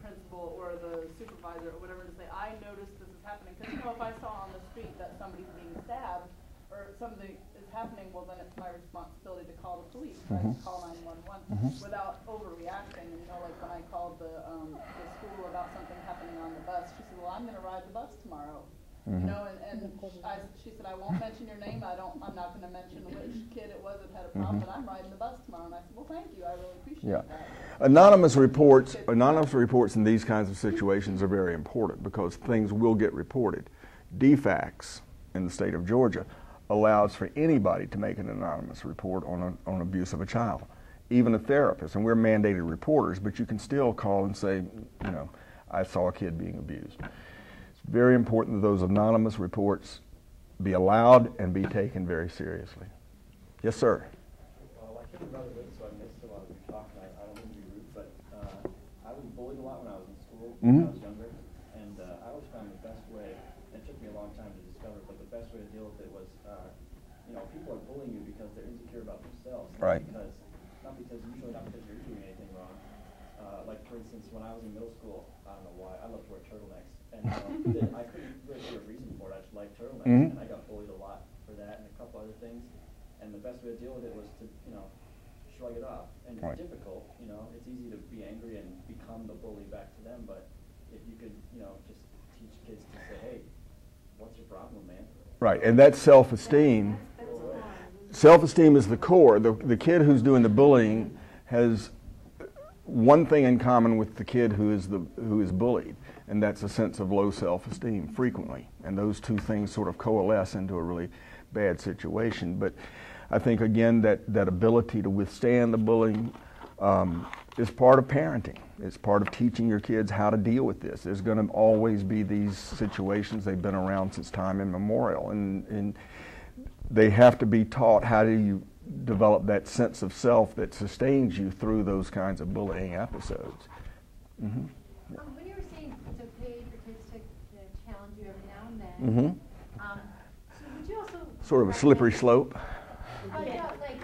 principal or the supervisor or whatever to say, I noticed this is happening? Because, you know, if I saw on the street that somebody's being stabbed or something is happening, well, then it's my responsibility to call the police, right? To call 911 without overreacting. And, you know, like when I called the school about something happening on the bus, she said, well, I'm going to ride the bus tomorrow. You know, and she said, I won't mention your name. I'm not going to mention which kid it was that had a problem, but I'm riding the bus tomorrow. And I said, well, thank you. I really appreciate that. Anonymous reports in these kinds of situations are very important because things will get reported. DFACS in the state of Georgia allows for anybody to make an anonymous report on abuse of a child, even a therapist. And we're mandated reporters, but you can still call and say, you know, I saw a kid being abused. It's very important that those anonymous reports be allowed and be taken very seriously. Yes, sir. Well, I couldn't run it, so I missed a lot of your talk. I don't mean to be rude, but I was bullied a lot when I was in school, when I was younger, and I always found the best way, and it took me a long time to discover, but the best way to deal with it was, you know, people are bullying you because they're insecure about themselves. Right. Usually not because you're doing anything wrong. Like, for instance, when I was in middle school, I don't know why, I loved to wear turtlenecks. And I couldn't really see a reason for it. I just liked turtlenecks, and I got bullied a lot for that and a couple other things. And the best way to deal with it was to, you know, shrug it off. And Right. it's difficult, you know, it's easy to be angry and become the bully back to them, but if you could, you know, just teach kids to say, hey, what's your problem, man? Right, and that's self-esteem. Self-esteem is the core. The kid who's doing the bullying has one thing in common with the kid who is bullied, and that's a sense of low self-esteem frequently. And those two things sort of coalesce into a really bad situation. But I think, again, that ability to withstand the bullying is part of parenting. It's part of teaching your kids how to deal with this. There's going to always be these situations. They've been around since time immemorial, and they have to be taught how do you develop that sense of self that sustains you through those kinds of bullying episodes. Mm-hmm. When you were saying it's okay for kids to, you know, challenge you every now and then, Mm-hmm. so would you also Sort of a slippery slope. yeah, like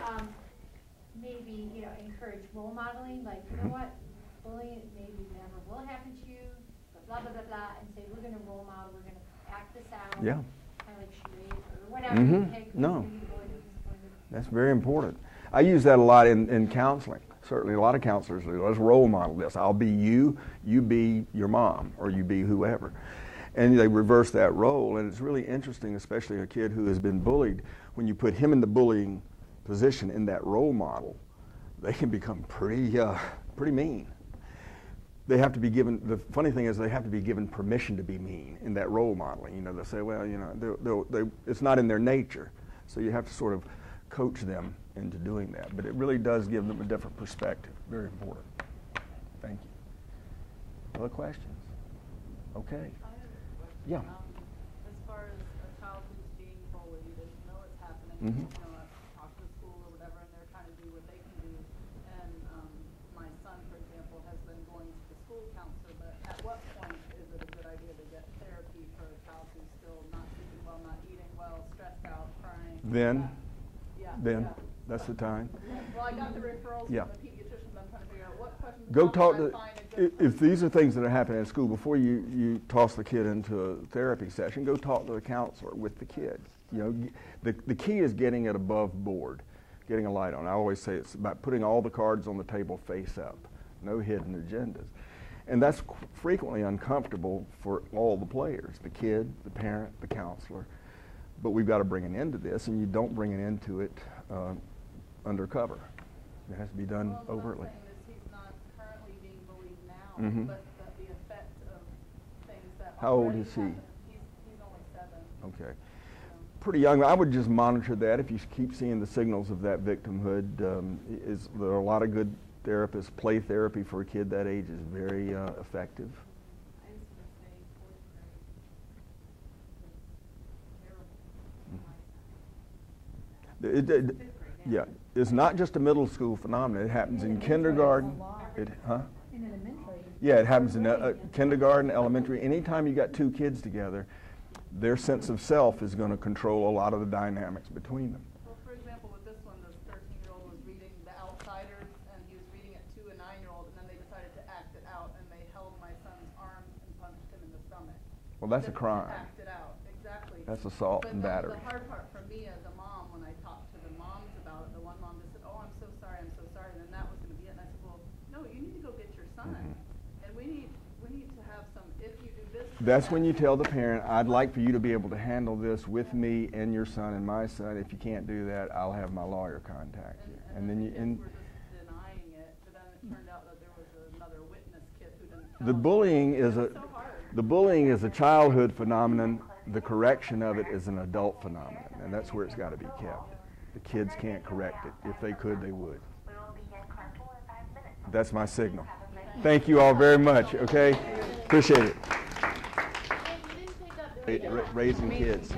maybe, you know, encourage role modeling, like, you know what, bullying maybe never will happen to you, blah blah blah blah, and say we're going to role model, we're going to act this out, Yeah. kind of like charades or whatever. Mm-hmm. You pick, No. who's bullied, who's disappointed. That's very important. I use that a lot in counseling. Certainly a lot of counselors do. Let's role model this. I'll be you, you be your mom, or you be whoever. And they reverse that role, and it's really interesting, especially a kid who has been bullied, when you put him in the bullying position in that role model, they can become pretty mean. They have to be given, the funny thing is they have to be given permission to be mean in that role modeling. You know, they'll say, well, you know, it's not in their nature. So you have to sort of coach them into doing that. But it really does give them a different perspective. Very important. Thank you. Other questions? Okay. I have a question. Yeah. As far as a child who's being bullied and you know it's happening, Mhm. you know, talk to school or whatever, and they're trying to do what they can do. And my son, for example, has been going to the school counselor, but at what point is it a good idea to get therapy for a child who's still not sleeping well, not eating well, stressed out, crying? Then, Yeah. then Yeah. that's the time. Well, I got the referrals Yeah. from the pediatrician, but I'm trying to figure out what questions. Go how talk can I to, find a good if these are things that are happening at school, before you toss the kid into a therapy session, go talk to the counselor with the kid. You know, the key is getting it above board, getting a light on. I always say it's about putting all the cards on the table face up, no hidden agendas. And that's frequently uncomfortable for all the players, the kid, the parent, the counselor. But we've got to bring an end to this, and you don't bring an end to it undercover. It has to be done Well, overtly. what I'm saying is he's not currently being bullied now, Mhm. but the effect of things that How old already is he? happened. He's only 7. Okay. So. Pretty young. I would just monitor that. If you keep seeing the signals of that victimhood, there are a lot of good therapists. Play therapy for a kid that age is very effective. I was going to say 4th grade was terrible. It, yeah, it's not just a middle school phenomenon. It happens in kindergarten. In elementary. Yeah, it happens in kindergarten, elementary. Anytime you got two kids together, their sense of self is going to control a lot of the dynamics between them. Well, for example, with this one, this 13-year-old was reading The Outsiders, and he was reading it to a 9-year-old, and then they decided to act it out, and they held my son's arm and punched him in the stomach. Well, that's a Just to crime. act it out, exactly. That's assault and But battery. the hard part for me as a mom, when I talked to the moms about it, the one mom just said, "Oh, I'm so sorry, and then that was going to be it." And I said, "Well, no, you need to go get your son, and we need to have some. If you do this, That's when you tell the parent, I'd like for you to be able to handle this with me and your son and my son. If you can't do that, I'll have my lawyer contact you." And then the you, kids and were just denying it, but then it turned out that there was another witness kid who didn't tell the them. bullying is It's so hard. the bullying is a childhood phenomenon. The correction of it is an adult phenomenon, and that's where it's got to be kept. The kids can't correct it. If they could, they would. That's my signal. Thank you all very much. Okay, appreciate it. Raising kids.